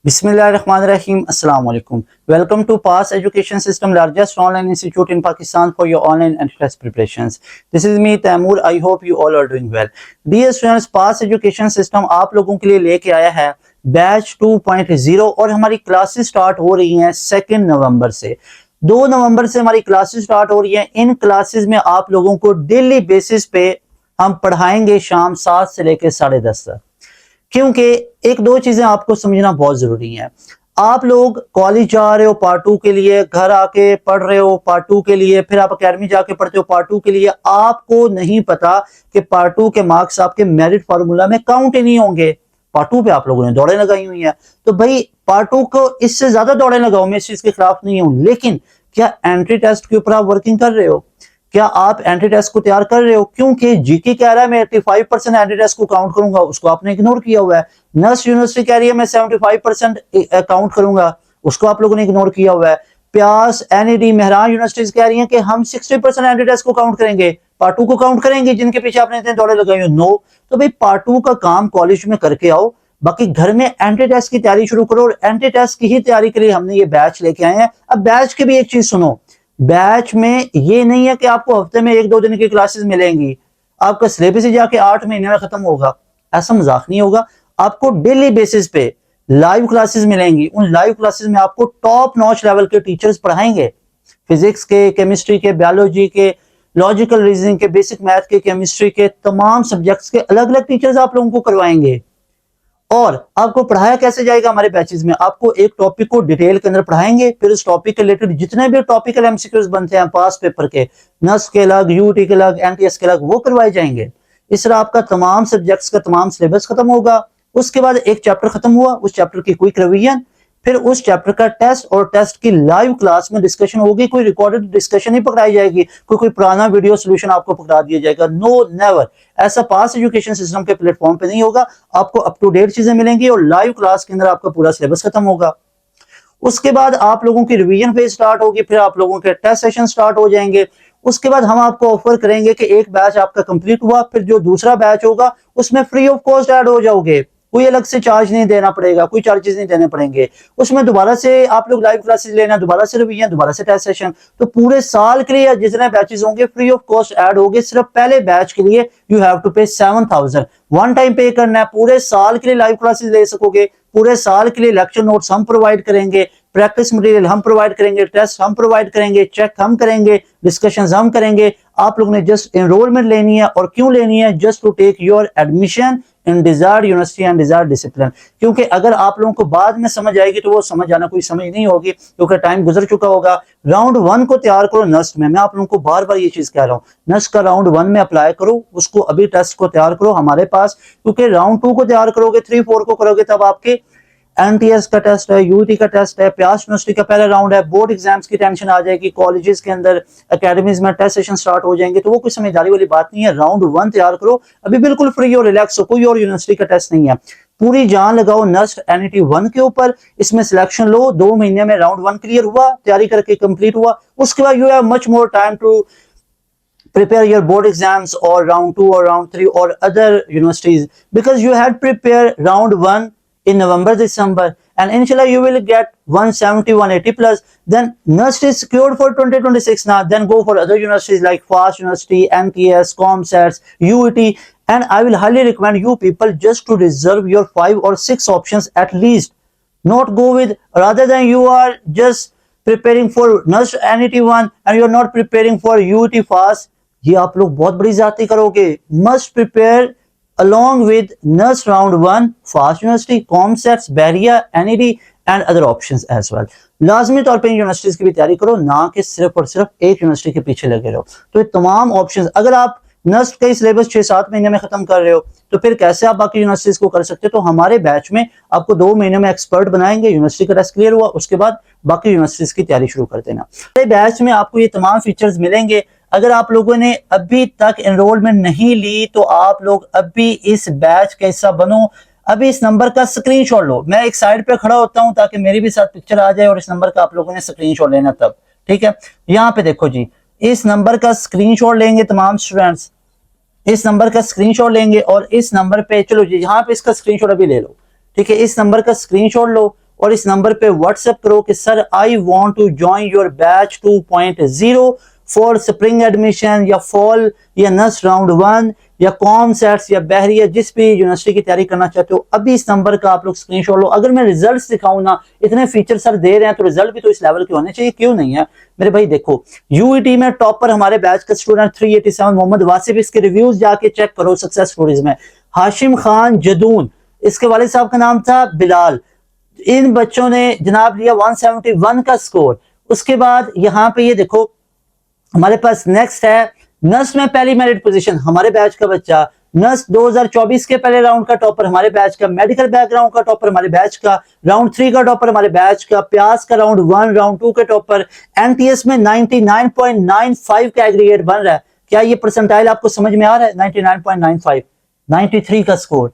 Bismillahirrahmanirrahim. Assalamu alaikum. Welcome to PAS Education System, largest online institute in Pakistan for your online entrance preparations. This is me Taimur. I hope you all are doing well. Dear students, PAS Education System आप लोगों के लिए लेके आया है batch 2.0 और हमारी classes start हो रही हैं 2 नवंबर से। 2 नवंबर से हमारी क्लासेस स्टार्ट हो रही हैं। इन क्लासेस में आप लोगों को डेली बेसिस पे हम पढ़ाएंगे शाम 7 से लेकर 10:30 तक, क्योंकि एक दो चीजें आपको समझना बहुत जरूरी है। आप लोग कॉलेज जा रहे हो पार्ट 2 के लिए, घर आके पढ़ रहे हो पार्ट 2 के लिए, फिर आप एकेडमी जाके पढ़ते हो पार्ट 2 के लिए। आपको नहीं पता कि पार्ट 2 के मार्क्स आपके मेरिट फार्मूला में काउंट ही नहीं होंगे। पार्ट 2 पे आप लोगों ने दौड़े लगाई हुई है, तो भाई पार्ट 2 को इससे ज्यादा दौड़े लगाओ, मैं इस चीज के खिलाफ नहीं हूं। लेकिन क्या एंट्री टेस्ट के ऊपर आप वर्किंग कर रहे हो? क्या आप एंट्री टेस्ट को तैयार कर रहे हो? क्योंकि जीके कह रहा है मैं 85% एंट्री टेस्ट को काउंट करूंगा, उसको आपने इग्नोर किया हुआ है। नर्स यूनिवर्सिटी कह रही है मैं 75% काउंट करूंगा, उसको आप लोगों ने इग्नोर किया हुआ है। प्यास, एनईडी, मेहरान यूनिवर्सिटीज कह रही हैं कि हम 60% एंट्री टेस्ट को काउंट करेंगे, पार्ट 2 को काउंट करेंगे, जिनके पीछे आपने इतने दौड़े लगाई हो। नो, तो भाई पार्ट 2 का काम कॉलेज में करके आओ, बाकी घर में एंट्री टेस्ट की तैयारी शुरू करो। और एंट्री टेस्ट की ही तैयारी के लिए हमने ये बैच लेके आए हैं। अब बैच की भी एक चीज सुनो, बैच में ये नहीं है कि आपको हफ्ते में 1-2 दिन की क्लासेस मिलेंगी, आपका सिलेबस ही जाके 8 महीने में खत्म होगा। ऐसा मजाक नहीं होगा। आपको डेली बेसिस पे लाइव क्लासेस मिलेंगी। उन लाइव क्लासेस में आपको टॉप नॉच लेवल के टीचर्स पढ़ाएंगे। फिजिक्स के, केमिस्ट्री के, बायोलॉजी के, लॉजिकल रीजनिंग के, बेसिक मैथ के, केमिस्ट्री के, तमाम सब्जेक्ट्स के अलग अलग टीचर्स आप लोगों को करवाएंगे। और आपको पढ़ाया कैसे जाएगा हमारे बैचेस में? आपको एक टॉपिक को डिटेल के अंदर पढ़ाएंगे, फिर उस टॉपिक के रिलेटेड जितने भी टॉपिकल एमसीक्यूज बनते हैं पास पेपर के, नस के अलग, यूटी के अलग, एनटीएस के अलग, वो करवाए जाएंगे। इस तरह आपका तमाम सब्जेक्ट्स का तमाम सिलेबस खत्म होगा। उसके बाद एक चैप्टर खत्म हुआ, उस चैप्टर की क्विक रिवीजन, फिर उस चैप्टर का टेस्ट, और टेस्ट की लाइव क्लास में डिस्कशन होगी। कोई रिकॉर्डेड डिस्कशन नहीं पकड़ाई जाएगी, कोई पुराना वीडियो सोल्यूशन आपको पकड़ा दिया जाएगा। No, never. ऐसा पास एजुकेशन सिस्टम के प्लेटफॉर्म पे नहीं होगा। आपको अप टू डेट चीजें मिलेंगी और लाइव क्लास के अंदर आपका पूरा सिलेबस खत्म होगा। उसके बाद आप लोगों की रिवीजन फेज स्टार्ट होगी, फिर आप लोगों के टेस्ट सेशन स्टार्ट हो जाएंगे। उसके बाद हम आपको ऑफर करेंगे कि एक बैच आपका कंप्लीट हुआ, फिर जो दूसरा बैच होगा उसमें फ्री ऑफ कॉस्ट ऐड हो जाओगे। कोई अलग से चार्ज नहीं देना पड़ेगा, कोई चार्जेस नहीं देने पड़ेंगे। उसमें दोबारा से आप लोग लाइव क्लासेस लेना, दोबारा से रिवीजन, दोबारा से टेस्ट सेशन। तो पूरे साल के लिए जितने बैचेस होंगे फ्री ऑफ कॉस्ट ऐड होंगे। सिर्फ पहले बैच के लिए यू हैव टू पे 7000 वन टाइम पे करना है। पूरे साल के लिए लाइव क्लासेस ले सकोगे, पूरे साल के लिए लेक्चर नोट्स हम प्रोवाइड करेंगे, प्रैक्टिस मटेरियल हम प्रोवाइड करेंगे, टेस्ट हम प्रोवाइड करेंगे, चेक हम करेंगे, डिस्कशंस हम करेंगे। आप लोगों ने जस्ट एनरोलमेंट लेनी है। और क्यों लेनी है? Just to take your admission in desired university and desired discipline. क्योंकि अगर आप लोगों को बाद में समझ आएगी तो वो समझ आना कोई समझ नहीं होगी, क्योंकि टाइम गुजर चुका होगा। राउंड 1 को तैयार करो नस्ट में। मैं आप लोगों को बार बार ये चीज कह रहा हूँ, नस्ट का राउंड 1 में अप्लाई करो, उसको अभी टेस्ट को तैयार करो हमारे पास। क्योंकि राउंड 2 को तैयार करोगे, 3-4 को करोगे, तब आपके एनटीएस का टेस्ट है, यूटी का टेस्ट है, प्यास यूनिवर्सिटी का पहला राउंड है, बोर्ड एग्जाम्स की टेंशन आ जाएगी, कॉलेजेस के अंदर, एकेडमीज में टेस्ट सेशन स्टार्ट हो जाएंगे। तो वो कोई समझदारी वाली बात नहीं है। राउंड 1 तैयार करो, अभी बिल्कुल फ्री और रिलैक्स हो, कोई और यूनिवर्सिटी का टेस्ट नहीं है। पूरी जान लगाओ नस्ट एनईटी 1 के ऊपर, इसमें सिलेक्शन लो। 2 महीने में राउंड 1 क्लियर हुआ, तैयारी करके कंप्लीट हुआ। उसके बाद you have much more time to prepare your board exams or round 2 or round 3 or other universities, because you had prepared round 1 in November, December, and inshallah you will get 170, 180 plus. Then NUST is secured for 2026 now. Then go for other universities like FAST University, MTS, ComStats, UET, and I will highly recommend you people just to reserve your 5 or 6 options at least. Not go with, rather than you are just preparing for NUST NET1 and you are not preparing for UET FAST, ये आप लोग बहुत बड़ी ज्यादती करोगे। Must prepare along with NUST round 1, FAST University, ComStats, Bahria, NED and other options as well. लाजमी तौर पे इन यूनिवर्सिटीज की भी तैयारी करो, ना कि सिर्फ और सिर्फ एक यूनिवर्सिटी के पीछे लगे रहो। तो ये तमाम ऑप्शंस, अगर आप नस्ट का सिलेबस 6-7 महीने में खत्म कर रहे हो तो फिर कैसे आप बाकी यूनिवर्सिटीज को कर सकते हो? तो हमारे बैच में आपको 2 महीने में एक्सपर्ट बनाएंगे। यूनिवर्सिटी का टेस्ट क्लियर हुआ, उसके बाद बाकी यूनिवर्सिटीज की तैयारी शुरू कर देना। बैच में आपको ये तमाम फीचर्स मिलेंगे। अगर आप लोगों ने अभी तक एनरोलमेंट नहीं ली तो आप लोग अभी इस बैच का हिस्सा बनो। अभी इस नंबर का स्क्रीनशॉट लो। मैं एक साइड पे खड़ा होता हूं ताकि मेरी भी साथ पिक्चर आ जाए, और इस नंबर का आप लोगों ने स्क्रीनशॉट लेना तब, ठीक है? यहाँ पे देखो जी, इस नंबर का स्क्रीनशॉट लेंगे तमाम स्टूडेंट्स, इस नंबर का स्क्रीनशॉट लेंगे और इस नंबर पे, चलो जी यहाँ पे इसका स्क्रीनशॉट अभी ले लो, ठीक है? इस नंबर का स्क्रीनशॉट लो और इस नंबर पे व्हाट्सएप करो कि sir I want to join your batch 2.0 for spring admission या फॉल या नर्स राउंड 1 या कॉम सेट्स या बहरिया, जिस भी यूनिवर्सिटी की तैयारी करना चाहते हो, अभी इस नंबर का आप लोग स्क्रीनशॉट लो। अगर मैं रिजल्ट्स दिखाऊं ना, इतने फीचर सर दे रहे हैं तो रिजल्ट भी तो इस लेवल के होने चाहिए, क्यों नहीं है मेरे भाई। देखो यूईटी में टॉपर हमारे बैच का स्टूडेंट 387 मोहम्मद वासिफ, इसके रिव्यूज जाके चेक करो सक्सेस स्टोरीज में। हाशिम खान जदून, इसके वालिद साहब का नाम था बिलाल, इन बच्चों ने जनाब लिया 171 का स्कोर। उसके बाद यहाँ पे ये देखो हमारे पास नेक्स्ट है नर्स में पहली मेरिट पोजीशन हमारे बैच का बच्चा, नर्स 2024 के पहले राउंड का टॉपर हमारे बैच का, मेडिकल बैकग्राउंड का टॉपर हमारे बैच का, राउंड 3 का टॉपर हमारे बैच का, प्यास का राउंड 1 राउंड 2 के टॉपर, एनटीएस में 99.95 का एग्रीगेट बन रहा है। क्या ये परसेंटाइल आपको समझ में आ रहा है? 99.95, 93 का score.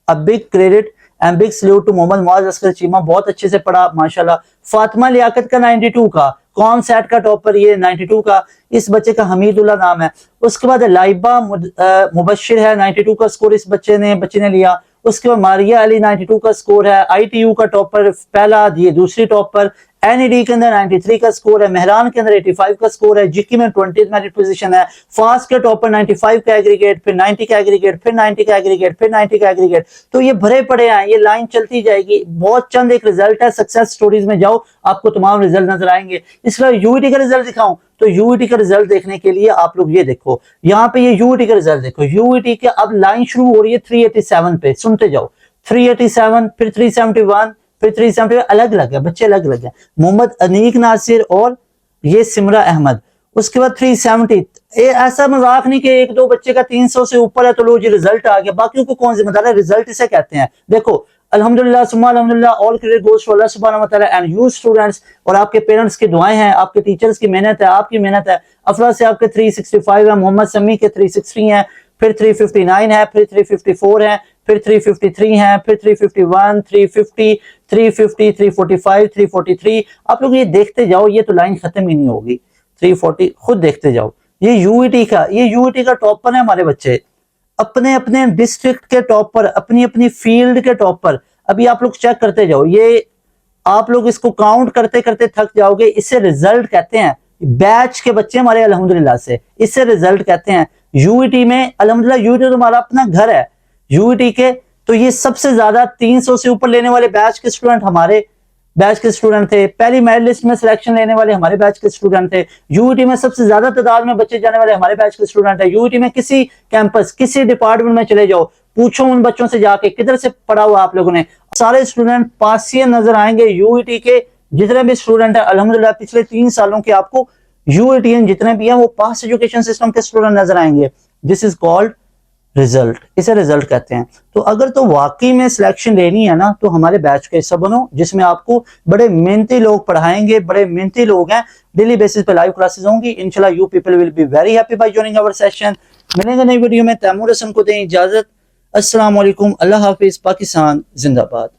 A big credit and big salute to Mohammad Muaz Askar Cheema, बहुत अच्छे से पढ़ा माशाल्लाह। फातिमा लियाकत का 92 का, कॉम सेट का टॉपर ये 92 का, इस बच्चे का हमीदुल्लाह नाम है। उसके बाद लाइबा मुबशिर है 92 का स्कोर इस बच्चे ने लिया। उसके बाद मारिया अली 92 का स्कोर है, आईटीयू का टॉपर पहला, ये दूसरी टॉपर, एनईडी के अंदर 93 का स्कोर है, मेहरान के अंदर 85 का स्कोर है, जिक्की में 20th मेरिट पोजीशन है, फास्ट के टॉपर 95 का एग्रीगेट, फिर 90 का एग्रीगेट, फिर 90 का एग्रीगेट, फिर 90 का एग्रीगेट। तो ये भरे पड़े हैं, ये लाइन चलती जाएगी। बहुत चंद एक रिजल्ट है, सक्सेस स्टोरीज में जाओ आपको तमाम रिजल्ट नजर आएंगे। इसके अलावा यूईटी का रिजल्ट दिखाऊं तो यूईटी का रिजल्ट देखने के लिए आप लोग ये देखो, यहाँ पे ये यूईटी का रिजल्ट देखो। यूईटी के अब लाइन शुरू हो रही है 387 पे, सुनते जाओ। 387, फिर 371, फिर 370, अलग अलग है बच्चे, अलग अलग है। मोहम्मद अनीक नासिर और ये सिमरा अहमद। उसके बाद 370, ऐसा मजाक नहीं कि एक दो बच्चे का 300 से ऊपर है तो लो जी रिजल्ट आ गया, बाकियों को कौन जिम्मेदार है? रिजल्ट इसे कहते हैं। देखो अल्हम्दुलिल्लाह सुम्मा अल्हम्दुलिल्लाह, all credit goes to Allah सुब्हानहू व तआला एंड यू स्टूडेंट्स, और आपके पेरेंट्स की दुआएं हैं, आपके टीचर्स की मेहनत है, आपकी मेहनत है। अफरा से आपके 365 है, मोहम्मद समी के 360 है, फिर 359 है, फिर 354 है, फिर 353 है, फिर 351, 350, 350, 345, 343। आप लोग ये देखते जाओ, ये तो लाइन खत्म ही नहीं होगी। 340 खुद देखते जाओ। ये यूईटी का टॉपर है हमारे बच्चे, अपने अपने डिस्ट्रिक्ट के टॉपर, अपनी अपनी फील्ड के टॉपर। अभी आप लोग चेक करते जाओ, ये आप लोग इसको काउंट करते करते थक जाओगे। इससे रिजल्ट कहते हैं, बैच के बच्चे हमारे अल्हम्दुलिल्लाह से, इससे रिजल्ट कहते हैं। यूईटी में अल्हम्दुलिल्लाह, यूईटी तो हमारा अपना घर है यूईटी के, तो ये सबसे ज्यादा 300 से ऊपर लेने वाले बैच के स्टूडेंट हमारे बैच के स्टूडेंट थे। पहली मेरिट लिस्ट में सिलेक्शन लेने वाले हमारे बैच के स्टूडेंट थे। यूईटी में सबसे ज्यादा तादाद में बच्चे जाने वाले हमारे बैच के स्टूडेंट है। यूईटी में किसी कैंपस, किसी डिपार्टमेंट में चले जाओ, पूछो उन बच्चों से जाके किधर से पढ़ा हुआ आप लोगों ने, सारे स्टूडेंट पासिए नजर आएंगे। यूईटी के जितने भी स्टूडेंट है अल्हम्दुलिल्लाह पिछले 3 सालों के आपको यूईटीएन जितने भी हैं वो पास एजुकेशन सिस्टम के स्टूडेंट नजर आएंगे। दिस इज कॉल्ड रिजल्ट, इसे रिजल्ट कहते हैं। तो अगर तो वाकई में सिलेक्शन लेनी है ना, तो हमारे बैच का हिस्सा बनो, जिसमें आपको बड़े मेहनती लोग पढ़ाएंगे, बड़े मेहनती लोग हैं। डेली बेसिस पे लाइव क्लासेस होंगी इंशाल्लाह। You people will be very happy by joining our session. मिलेंगे नई वीडियो में, तैमूर हसन को दें इजाजत। अस्सलाम वालेकुम, अल्लाह हाफिज, पाकिस्तान जिंदाबाद।